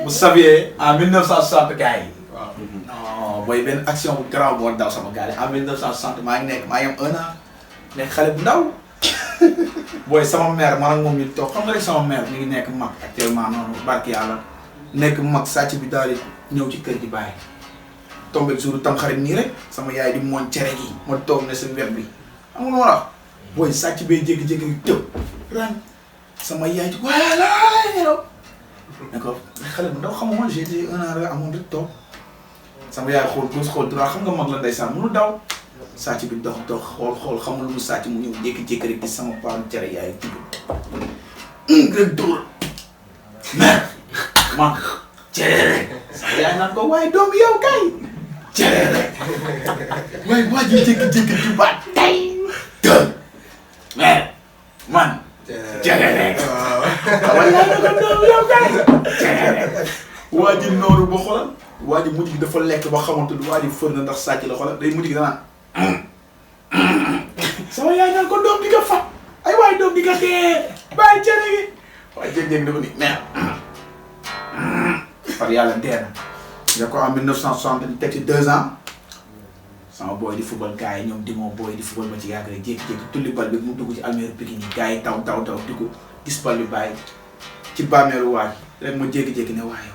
Vous saviez en 1960 gars yi. waaw non booy benn action bu garaaw boo daw sama gars yi en 1960 maa ngi am 1 an nekk xale bu ndaw. booy sama mère man ak moom ñu toog xam nga rek sama mère mi ngi nekk mag actuellement noonu barki yàlla nekk mag sàcc bi daal di ñëw ci kër gi bàyyi. tombé jour tam xarit nii rek sama yaay di mooñ cere gi ma toog ne sa web bi xam nga ma wax booy sàcc bee jékki-jékki tëb ren sama yaay ci voilà yow. ne ko xale bu ndaw xam nga man j'ai été 1 an rek amoon rek toog sama yaay xool gauche xool droit xam nga mag la ndeysaan mënu daw. sàcc bi dox xool xamul lu mu sàcc mu ñëw jékki-jékki rek gis sama paanu cere yaay tibb rek dóor mer man cere rek sama yaay naan ko waaye doom yow kay cere rek waaye waa ji jékki-jékki di baat tay dë mer man cere rek waaye yaa ngi ko doom yow kay cere rek waa ji nooru ba xoolal waa ji mujj gi dafa lekk ba xamante ni waa ji fër na ndax sàcc la xoolal day mujj gi danaan sama yaay naan ko doom di nga fat ay waay doom di nga dee bàyyi cere gi waaye jéeg-jéeg dafa ni merde par yàlla dee na nga ko en 1960 di teg ci 2 ans sama booy di football gars yi ñoom di moo booy di football ba ci yàgg rek jékki-jékki tulli bal bi mu dugg ci almeeru Pikine yi gars yi taw di ko gis bal bi bàyyi ci bàmmeeru waaj rek ma jékki-jékki ne waaye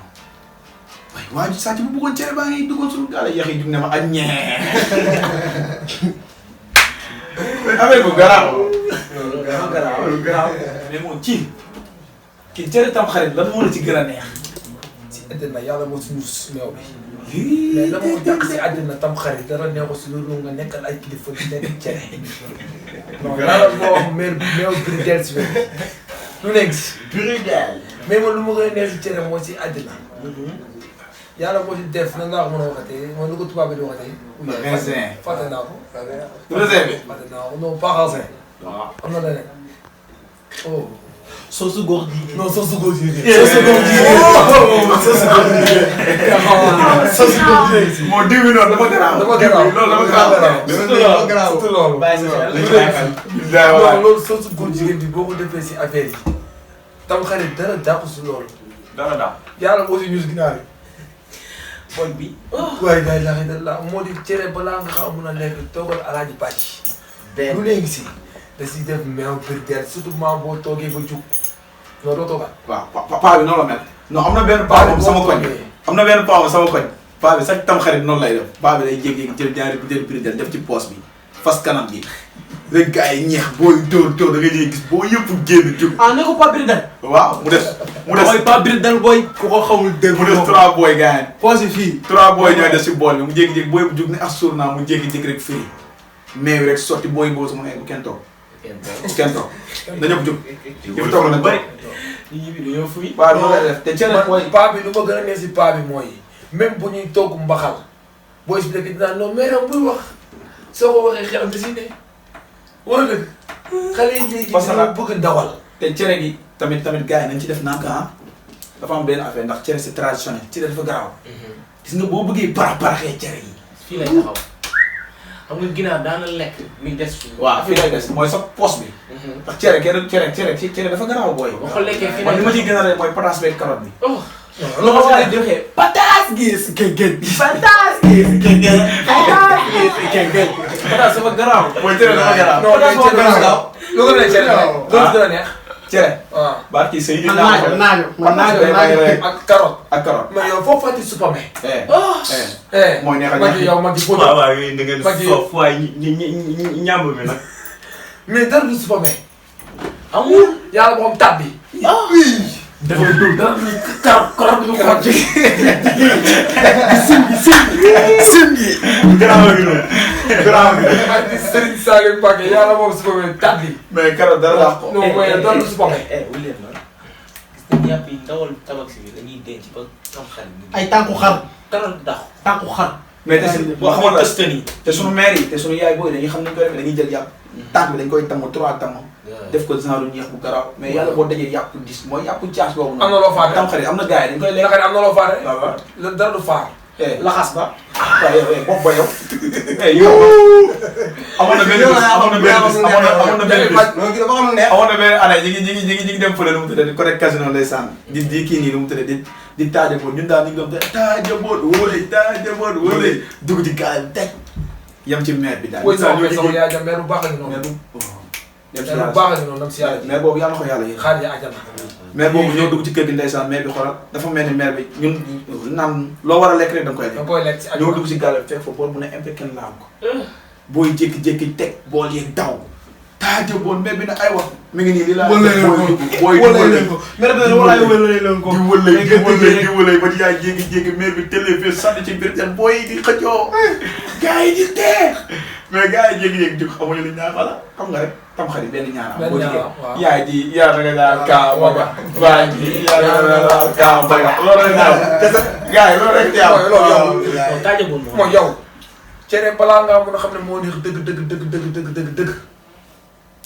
waaye waaju sàcc bu bëggoon cere baa ngi duggoon suñu gaal yax yi jug ne ma ak ñee affaire bu garaaw mais moom kii cere tam xarit lan moo la ci gën a neex si àddina yàlla moo si muus meew bi mais la moo jàpp si àddina tam xarit dara neexu si loolu nga nekkal ay kilifa di nekk cere non yàlla moo wax meew bridel si wér lu nekk si bridel mais man lu ma gën a neex si cere moo si àddina yàlla moo ci def nan laa ko mën a waxatee moom lu ko tubaab bi di waxatee. raisin fàtte naa ko. raisin bi. fàtte naa ko non pas raisin. waaw am na leneen. oh. soosu góor jigéen. non soosu góor jigéen. soosu góor jigéen. soosu góor jigéen. soosu góor jigéen. moo diw bi noonu dama garaaw. dama garaaw loolu dama garaaw. surtout loolu. bàyyi sa non loolu soosu góor jigéen bi boo ko defee si affaire yi. tam xarit dara dàqu si loolu. dara daaw. yàlla moo si ñus ginaar yi. boy bi. waaye daal la xëy na moo di cere balaa nga xam mun a lekk toogal alaaji bàcc. lu léegi si da siy def meew bridel surtout maa boo toogee ba jug non doo toogal. waaw paa bi noonu la mel. non am na benn paa moom sama koñ. am na benn paa moom sama koñ. paa bi sax tam xarit noonu lay def. paa bi day jékki-jékki jël ñaari jël bridel def ci poos bi fas kanam gi. rek gars yi ñeex booy tóor da nga ñuy gis boo yëpp génn jug. ah ne ko pas bridel. waaw mu des. mooy pas bridel booy. ku ko xamul dégg mu des 3 booy gars yi. poche fii. 3 booy ñooy def si bool bi mu jékki-jékki booy bu jug ne assuur naa mu jékki-jékki rek firi. mais rek sotti booy boobu mu ne bu kenn toog. kenn toog dañoo jug. ñu toog la bëri. ñi bi dañoo fuy. waaw noonu lay def te cere booy. paa bi lu ma gën a neex si paa bi mooy même bu ñuy togg mbaxal booy expliqué dinaa non mais nag buy wax soo ko waxee xelam da si ne wala dëgg xale yi léegi dañoo bëgg ndawal. te cere gi tamit gars yi nañ ci def naka ah dafa am benn affaire ndax cere c'est traditionnel cere dafa garaaw. gis nga boo bëggee paraxee cere yi. fii lay taxaw xam nga ginaar daana lekk mi des fii. waaw fii lay des mooy sa poche bi. ndax cere dafa garaaw booy. boo ko lekkee fii man li ma ciy gën a rey mooy pataas beeg carotte bi. non non non di waxee pataas gis gën pataas gis gën pataas gis gën pataas dafa garaaw. mooy cere dafa garaaw. non pataas moo gën a garaaw. lu ko nee cere loolu gën a neex. cere. waaw barki sëy yi naajo ak carotte. ak carotte. mais yow foo fàtte supame. mooy neexal Macky yow Macky foo waaw waaw yooyu da ngeen Macky foofu waaye ñàmb mi nag. mais dara du supame. amul. yàlla moom tabbi. dafa dugg dara carotte du ko ci. sim gi. garaaw gi noonu. garaaw gi. ak di Serigne Saliou Mbacké yàlla moom supame tabbi. mais carotte dara laax ko. non mais dara du supame. wul leen noonu gis nga yàpp yi ndawal tabax bi dañuy denc ba am xar ay tànku xar. carotte dax tànku xar. mais te si boo xamee tëstan yi. te sunu mère yi te sunu yaay booy dañuy xam nañ koy defee dañuy jël yàpp. tànk bi dañ koy tamm 3 tamm. def ko genre ñeex bu garaaw mais yàlla boo dajee yàpp dis mooy yàpp caas boobu am na loo faate. tam xarit am na gars yi dañ koy lekk. naka am na loo faate. waaw dara du faar. laxas ba. waaye yow bopp ba yow. yow amoon na benn bés amoon na benn année ñi ngi dem fële lu mu tuddee di côté casino ndeysaan di kii nii lu mu tuddee di taajaboon ñun daal ñu ngi doon taajaboon wóole dugg ci gaal bi teg yem ci maire bi daal. woy sama yaay ja maire bu baax la ñu noonu. maire bu baax la ñu noonu nam si yàlla. maire boobu yàlla na ko yàlla yéen. xaar ya àjjana. maire boobu ñoo dugg ci kër gi ndeysaan maire bi xoolal dafa mel ni maire bi ñun naan loo war a lekk rek da nga koy lekk. da nga koy lekk si àjjana ñoo dugg ci gaal bi fekk fa bool mu ne impé kenn laal ko. booy jékki-jékki teg bool yeeg daw. taajaboon maire bi nag ay wax mi ngi nii li laa. booy leen ko maire bi walaay wëlay leen ko. di wëlay ba ci yaay jékki-jékki maire bi télé fee sànni ci biir seen booy yi di xëccoo. gars yi di tee mais gars yi jékki-jékki di xamuñu li ñu naan xala xam nga rek tam xarit benn ñaara. benn ñaara waaw yaay ji yaa nga daal kaa baga. baay ji yaa nga daal kaa baga. loolu rek daal gars yi loolu rek daal. loolu taajaboon moom. mooy yow. cere balaa ngaa mën a xam ne moo neex dëgg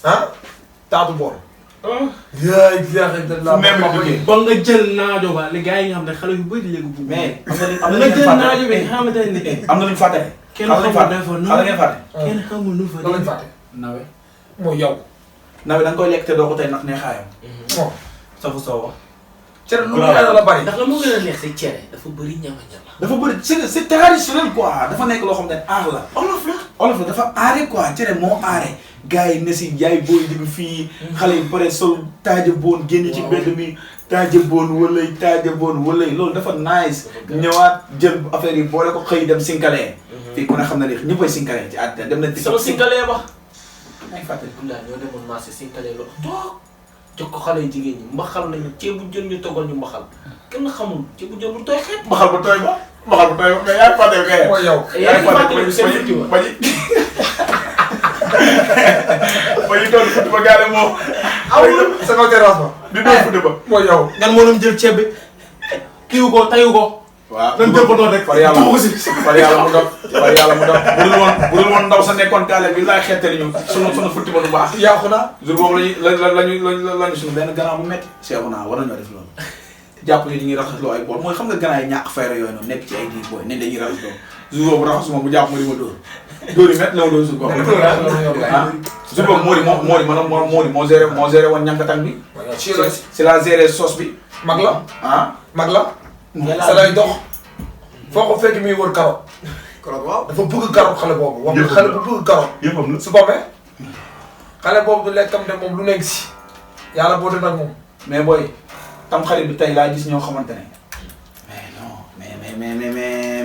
ah taatu bool. yaa ngi la même bi ba nga jël naajo ba les gars yi nga xam ne xale yu bëri léegi bu. mais am na jël naajo bi nga xamante ne am na lu ñu fàtte. kenn xamul dafa kenn xamul nu fa. lan lañ fàtte. nawe mooy yow. nawe da nga koy lekk te doo ko tey ndax neexaayam. bon. safu soowa. cere lu mu la bari. ndax la moo gën a neex si cere dafa bëri ñama-ñama. dafa bëri c'est traditionnel quoi dafa nekk loo xam ne aar la. olof la dafa aare quoi cere moo aare. gars yi ne si yaay booy digg fii. xale yi pare sol taajaboon génn ci mbedd mi. taajaboon wëlay loolu dafa nice. ñëwaat jël affaire yi boole ko xëy dem sinkalee. fii ku ne xam na ne ñëppay sinkalee ci àddina dem nañ. sama sinkalee ba. ay fàttali. alhamdulilah ñoo demoon marché sinkalee loolu toog jox ko xale yu jigéen ñi mbaxal nañu ceebu jën ñu toggal ñu mbaxal kenn xamul ceebu jën bu tooy xeet. mbaxal bu tooy ba mais yaa ngi fàttali kay. mooy yow. yaa ngi fàttali seen futti ba ba ñu doon futti ba gaale moo. awul sama terrasse ba. di doon futti ba. mooy yow. ngan moo doon jël ceeb bi kiiwu ko tayu ko. waaw nan jël ko doon rek. par yàlla mu doon bu dul woon ndaw sa nekkoon gaale bi laay xettali ñu sunu futti ba du baax. yàqu na. jour boobu lañu suñu benn gannaaw bu métti. seexu naa war nañoo def loolu. jàpp ni ñu ngi raxasloo ay bool mooy xam nga gannaaw yi ñàkk fayra yooyu noonu nekk ci ay diir booy ne dañuy raxasloo jour boobu raxasuma bu jàpp ma di ma dóor yi métti la ma doon jour boobu. ah jour boobu Mody moo géré woon ñànkatang bi. si la géré sauce bi. mag la mag la. sa lay dox foo ko fekk muy wër carotte. waaw dafa bëgg carotte xale boobu. wax nga xale bu bëgg carotte. yëppam la su boobee xale boobu du lekkam ne moom lu nekk si yàlla boote nag moom. mais booy tam xarit bi tey laa gis ñoo xamante ne mais non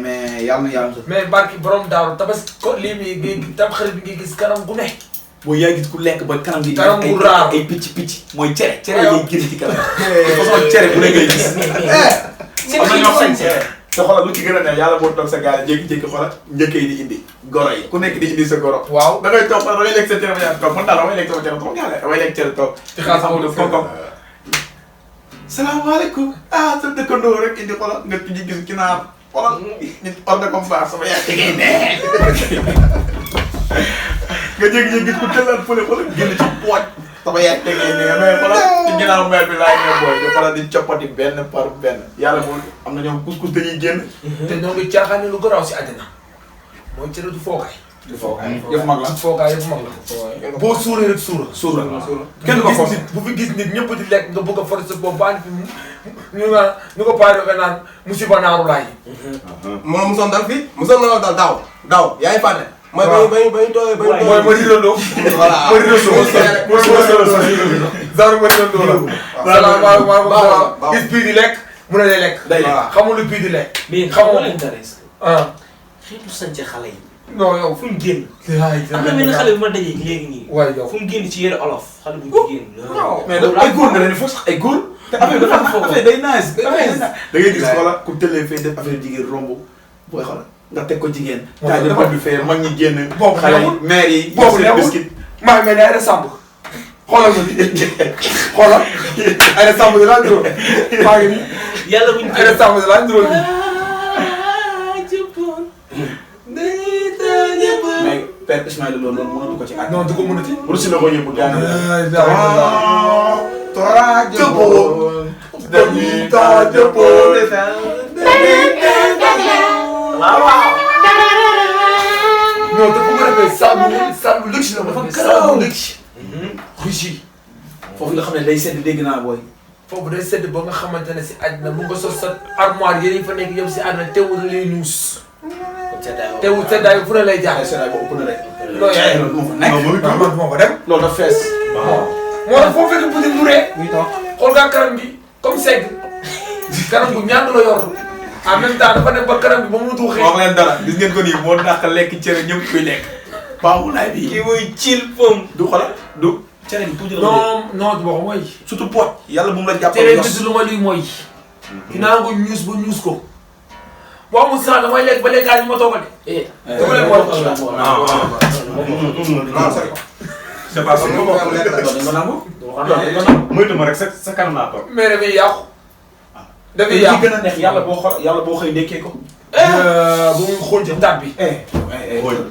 mais yàlla na yàlla. mais barki borom daaru tabaski ko lii bi tam xarit bi nga gis kanam gu ne. boo yaa gis ku lekk ba kanam gi. kanam gu raar ay picc mooy cere. cere lay génn ci kanam. façon cere bu ne ngay gis. am na ñoo xam te xoolal lu ci gën a ne yàlla boo toog sa gaal jékki-jékki xoolal njëkk yi di indi goro yi ku nekk di indi sa goro. waaw da ngay toog da ngay lekk sa cere ba yaa toog man daal damay lekk sama cere toog gaale damay lekk cere toog. ci xaalis boobu koom salaamaaleykum ah sa dëkkandoo rek indi xoolal nga ci gis ginaar xoolal nit ordre comme ça sama yaay tegee nee nga jékki-jékki gis ku tëllaat fële xoolal génn ci pooj sama yaay tegee nee mais xoolal ci ginnaaw mère bi laay ñëw booy di xoolal di coppati benn par benn yàlla moom am na ñoom couscous dañuy génn. te ñoo ngi caaxaan lu garaaw si àddina mooy cere du foogaay. du foogaay yëpp mag la foogaay yëpp mag la. boo suuree rek suura. kenn du ko foog bu fi gis nit ñëpp di lekk nga bëgg a forcer boobu baa fi ñu ko paa doxee naan musiba naaru laay. moom mosoon dal fii mosoon na la dal daaw yaa ngi fàtte. waaw mooy ba ñu tooyee ba ñu mooy ma rirandoo. voilà ma rirandoo genre ma rirandoo la. salaamaaleykum gis pii di lekk mu ne day lekk. day xamul lu pii di lekk. mais xamoo xamoo leen dara est-ce que xeetu sañse xale yi. non yow fu mu génn. am am na benn xale bu ma dajee léegi nii. waay yow fu mu génn ci yére olof xale bu jigéen. mais ay góor nga leen foofu sax ay góor. te affaire day nice. da ngay gis wala ku tëlee fee def affaire jigéen romb booy xoolal nga teg ko jigéen. taaj a bi fee mag ñi génn. boobu xale yi maire yi. boobu seen biscuit. maa ngi mel ni ay sàmb xoolal ma xoolal ay sàmb di laa juróom maa ngi nii yàlla buñ ay sàmb di laa juróom mais Père Ismaïla loolu mënatu ko ci àddina. non du ko mënati. Russi la ko yóbbu gaañ. Jëppoo. dañuy taa jëppoo. non te bu ko defee salle bu luxe la dafa garaaw luxe. ruche. foofu nga xam ne day sedd dégg naa booy. foofu day sedd ba nga xamante ne si àddina mu nga sos sa armoire yéen fa nekk yëpp si àddina teewul lay nuus. teewul seddaay bi fu ne lay jaar. seddaay ba ëpp na rek. loolu yaay loolu moo fa nekk. man moo ko dem. loolu dafa fees. moo tax foo fekk bu di muree. xool gaa kanam gi comme segg. kanam bu ñàng la yor. en même temps dafa nekk ba kanam bi ba mu tuuxee. wax leen dara gis ngeen ko nii moo dàq lekk cere ñëpp koy lekk. Paamulaay bi kii mooy cil pom. du xoolal du cere bi tuuti la. non du wax mooy. surtout poot. yàlla bu mu la jàppale cere bi du lu ma luy mooy. dinaa ko ñuus ba ñuus ko. boo amul sang damay lekk ba lekkaat ñu ma toogal de. dama leen war c'est pas ça. moytu ma rek sa kanam laa toog. mais dafay yàqu. dafay li yàqu gën a neex yàlla boo xool yàlla boo xëy ndekkee ko. bu mu xool ci taat bi.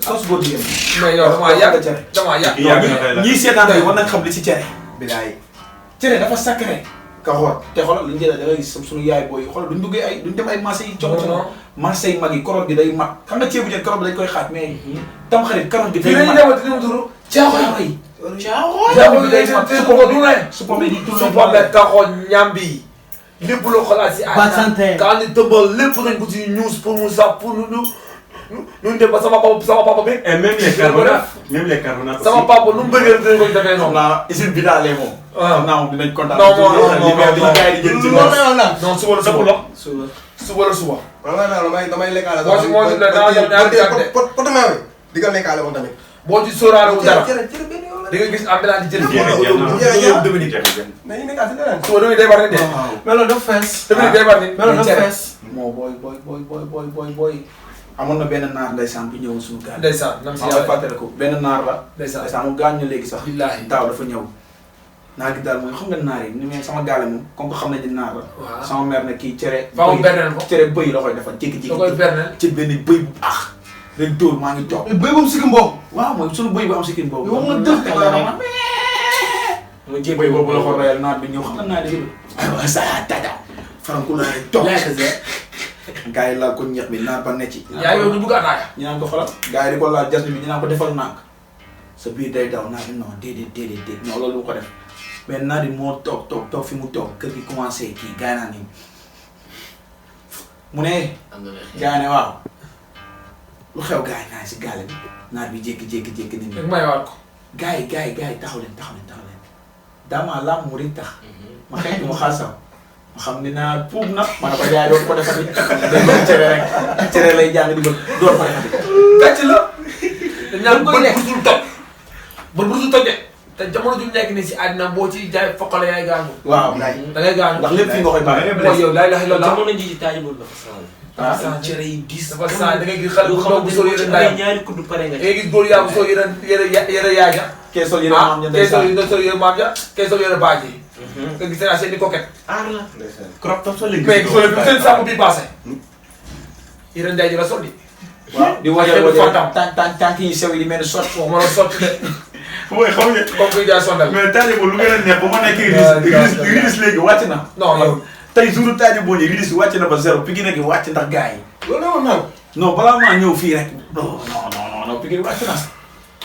sos boo jigéen. mais yow damaa yàgg cere. damaa yàgg. ñii seetaan yi war nañ xam li ci cere. bilaay cere dafa sacré. ka xool te xoolal li ñu jëlee da ngay gis suñu yaay booy xoolal duñ duggee ay duñ dem ay marché yi. non marché yi mag yi karoot gi day mat xam nga ceebu jën karoot bi dañ koy xaaj mais tam xarit karoot gi fii day dañuy mat. demati ni mu tudd. caaxaan caaxaan bi day mat su ko du ne su ko di su pomme taxoon ñambi lépp loo xalaat si àddina kaa ni tëmbal lépp nañ ko si ñuus pour mu sax pour nu dem ba sama papa bi. et même les carbonates même les carbonates sama papa nu mu bëggee dinañ ko defee xam noonu. naa usine bi daal moom. xam naa moom dinañ kontaan. non suba la suba. suba la suba. man damay lekkaale. moo si moo si ne daa dem ñaari gàncax. potement bi di nga lekkaale moom tamit. boo ci sóoraale wu dara di nga gis ambulance di jël. Dominique nañu nekkaat si leneen. suba Dominique day war nit de. mais loolu dafa fees. Dominique day war nit. mais loolu dafa fees. moo booy. amoon na benn naar ndeysaan bu ñëwoon suñu gaal. ndeysaan nam si yàlla fàttali ko benn naar la. ndeysaan mu gaañ ñu léegi sax. billaahi daaw dafa ñëw. naar gi daal mooy xam nga naar yi ni mais sama gaale moom comme que xam nañ ne naar la. waaw sama mère ne kii cere. faaw berneel ko cere bëy la koy defal jékki-jékki. da koy berneel ci benn bëy bu baax. rek dóor maa ngi toog. bëy boobu sikkim boobu. waaw mooy suñu bëy bu am sikkim boobu. yow nga dëkk la mu jéem bëy boobu la ko royal naar bi ñëw xam nga naar yi. aywa saa tata. faranku laa rek toog. gaa yi laal ko ñeex bi naar ba ne ci. yaa yow ñu bugg ataaya. ñu naan ko xoolal gaa yi di ko laal jas bi ñu naan ko defal nànk sa biir day daw naa non déedéet non loolu mu ko def mais naa di moo toog fi mu toog kër gi commencé kii gaa yi naan nii mu ne. gaa yi ne waaw lu xew gaa yi naan si gaale bi naar bi jékki-jékki nit ñi. may waat ko. gaa yi taxaw leen daamaa laam mu rek tax ma xëy ma xaal sax ma xam ne naa puub na ma ne ko jaay doon ko defati day doon cere rek cere lay jàng di ba door ko defati. gàcc la. dañ naan bët butul toj. bët butul toj de te jamono ju nekk nii si àddina boo ci jaay foqale yaay gaañu. waaw da ngay gaañu. ndax lépp fi nga koy baaxee. mooy yow laay lax loolu la. jamono ji taaj bul dafa sànni. ah cere yi diis. dafa saa da ngay gis xale bu ndaw bu sol yére ndayam. ñaari kudd pare nga da ngay gis góor yaa bu sol yére yaay ja. kee sol yére maam ja kee sol yére maam ja kee sol yére baaj yi. nga gis naa seen i coquette. aar la. crop top soo leen mais gisoo leen seen sàmm bii passé. yére nday ji la sol di. waaw di wajal tànk yi sew yi di mel ni sot. waaw ma la sotti de. mooy xam nga. comme kuy jaay sondal. mais taaj boobu lu gën a neex ba ma nekkee Ridis léegi wàcc na. non yow. tey jour taaj boobu Ridis wàcc na ba zéro Pikine gi wàcc ndax gars yi. loolu la woon naan. non balaa maa ñëw fii rek. non Pikine wàcc na.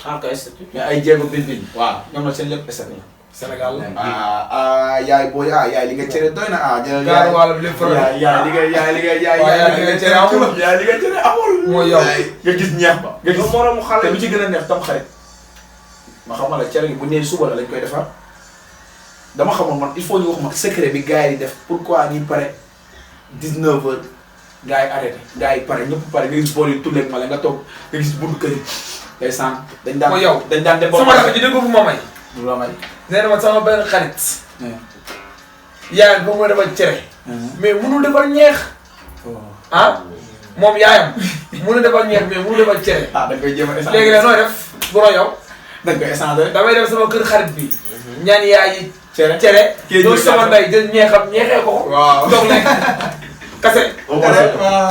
ah kay statut. mais ay jéego bin waaw ñoom nag seen lépp estat la. Sénégal la. yaay booy yaay li nga cere doy na gaaru wàll bi lépp faral. yaay li nga cere amul. yaay li nga cere amul. mooy yow. nga gis ñeex ba. nga gis moromu xale te lu ci gën a neex tam xarit. ma xamal la cere gi bu nee suba la lañ koy defar dama xamoon man il faut ñu wax ma secret bi gars yi di def pourquoi ñuy pare 19h gars yi arrêté gars yi pare ñëpp pare nga gis bool yi tulleeg ma la nga toog nga gis buntu kër yi day sànq. dañ daan mooy yow dañ daan dem ba sama rakk ji dégg fu ma may. du la may. nee na ma sama benn xarit. yaayam ba mu defal cere. mais munul defal ñeex. ah moom yaayam munul defal ñeex mais munul defal cere. ah da nga koy jéem a léegi nag nooy def bu yow. da nga koy échanger. damay dem sama kër xarit bi. ñaan yaay yi. cere kii jël sama ndey jël ñeexam ñeexee ko. waaw toog lekk kase.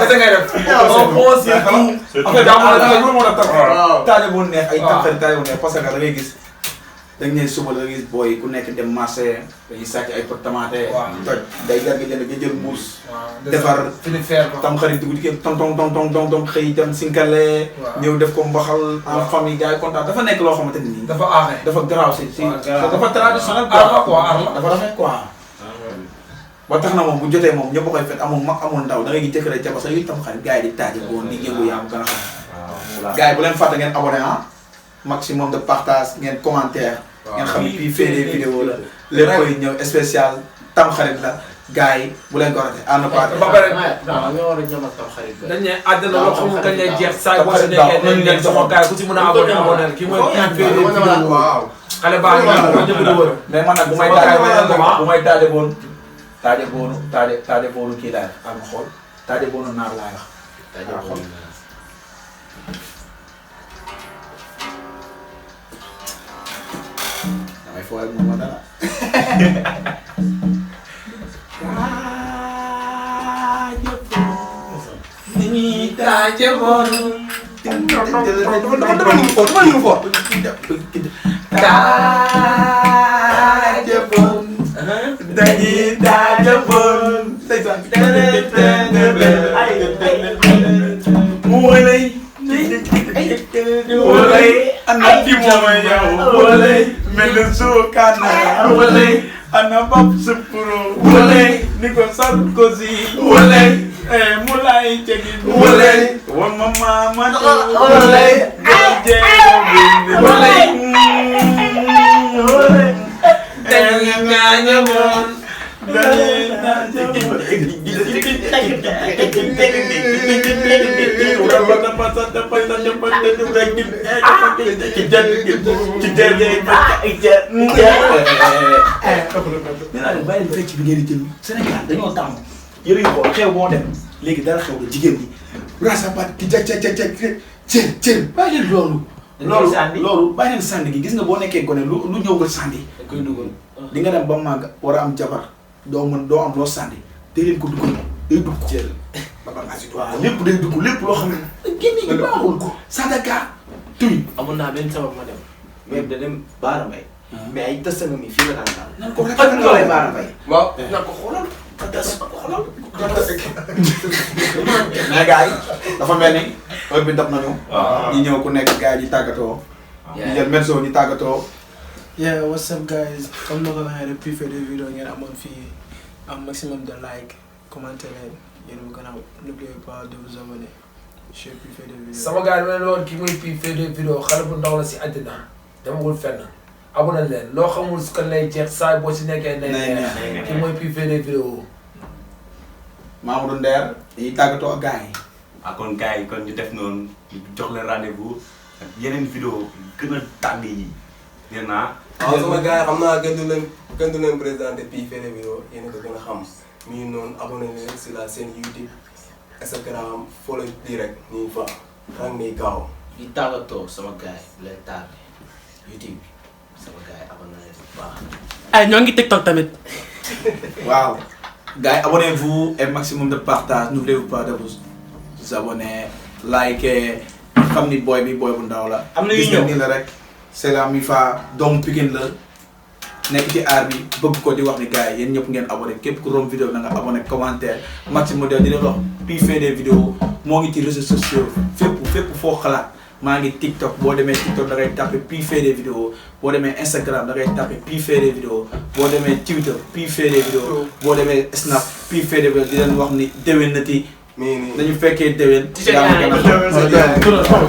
kase ngay def. on pense et tout. en fait daa mën a tax taaja bu neex ay tànqari taaja bu neex parce que da ngay gis dañ ne suba la gis booy ku nekk dem marché dañuy sàcc ay pot tomate. waaw toj day jar nga jënd nga jël mbuus. waaw defar filifère ba. tam xarit dugg ci kër tong xëy dem sinkale. waaw ñëw def ko mbaxal en famille gars yi kontaan dafa nekk loo xamante ni nii. dafa aaxee. dafa garaaw si dafa traditionnel dafa rafet quoi. ba tax na moom bu jotee moom ñëpp a koy fet amul mag amul ndaw da ngay gis jëkkër ca parce que yu tam xarit gars yi di taaje boon di yëngu yaa am gën a xam. gars yi bu leen fàtte ngeen abonné maximum de partage ngeen commentaire. ngeen xam ne bii fee vidéo la lépp koy ñëw spécial tam xarit la gars yi bu leen ko rate ànd pas. ba pare waaw ñoo war a ñamal tam xarit ba. dañ ne àddina loo xamul kañ lay jeex saa boo si nekkee nañ leen jox gars yi ku si mën a abonné kii mooy kii fee vidéo waaw. xale baa ngi nii ñëpp di wër. mais man nag bu may taaje boonu kii laay am xool taaje boonu naar laay wax. damay foo rek moom dara. taaje boonu. dafa ñu fort. taaje boonu. dañuy taaje boonu. Wolay. Wolay. ana di moom yow. Wolay. mel na suukana. Wolay. ana bopp supuro. Wolay. ni ko Sarkozy. Wolay. mulay cegin. Wolay. wa mama man. Wolay. Wolay. Wolay. bàyyi fecc bi ngeen di jël Sénégal dañoo tàmm yëre yu ko xew boo dem léegi dara xew la jigéen ñi rasa bat ki cër bàyyi leen loolu loolu bàyyi leen sànni gi gis nga boo nekkee gone lu ñëw nga sànni da koy dugal. di nga dem ba màgg war a am jabar doo am loo sànni day leen ko dugal day dugg jël waaw lépp day dugg lépp loo xam ne génne gi baaxul ko Sandaga tuy amoon naa benn sabab ma dem. mais da dem Baara Mbaye. mais ay tës nga mi fii la daan daal. nan ko rek fan nga lay Baara Mbaye waaw. na ko xoolal. ka tas ko xoolal. mais gars yi dafa mel ni heure bi dab nañu ñi ñëw ku nekk gars yi di tàggatoo ñu jël Merso ñu tàggatoo. Yeah, what's up guys? Comme nous avons depuis fait des vidéos, il y a un maximum de likes, commentez les, n'oubliez pas de vous abonner. Je suis plus fait des vidéos. sama gars yi ma ne woon kii mooy puis fait des vidéos xale bu ndaw la si àddina demagul fenn abonné leen loo xamul su kan lay jeex saa boo si nekkee nay neex kii mooy puis fait des vidéos. Mamadou Nder dañuy tàggatoo ak gars yi. kon gars yi kon ñu def noonu ñu jox leen rendez-vous ak yeneen vidéo gën a tàng yi nee naa. waaw sama gars yi xam naa gën du leen présenté puis fait des vidéos yéen a ko gën a xam mi ngi noonu abonné leen si la chaîne YouTube Instagram follow lii rek nii fa rang nii gaaw. di tàggatoo sama gars yi bu leen tardé YouTube bi sama gars yi abonné leen bu baax. ay ñoo ngi TikTok tamit. waaw gars yi abonnez-vous et maximum de partage n'oubliez pas de vous abonner liker xam ni booy bi booy bu ndaw la. am na yu gis ñëw ni la rek c'est la mi fa doomu Pikine la nekk ci aar bi bëgg ko di wax ni gars yi yéen ñëpp ngeen abonné képp ku romb vidéo na nga abonné commentaire maximum de di leen wax puis fait des vidéos moo ngi ci réseaux sociaux fépp foo xalaat maa ngi TikTok boo demee TikTok da ngay tapé puis fait des vidéos boo demee Instagram da ngay tapé puis fait des vidéos boo demee Twitter puis fait des vidéos boo demee Snap puis fait des vidéos di leen wax ni déwén na ti dañu fekkee déwén. yaa ngi gën a xam.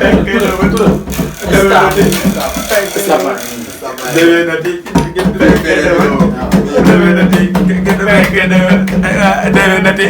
déwén na ti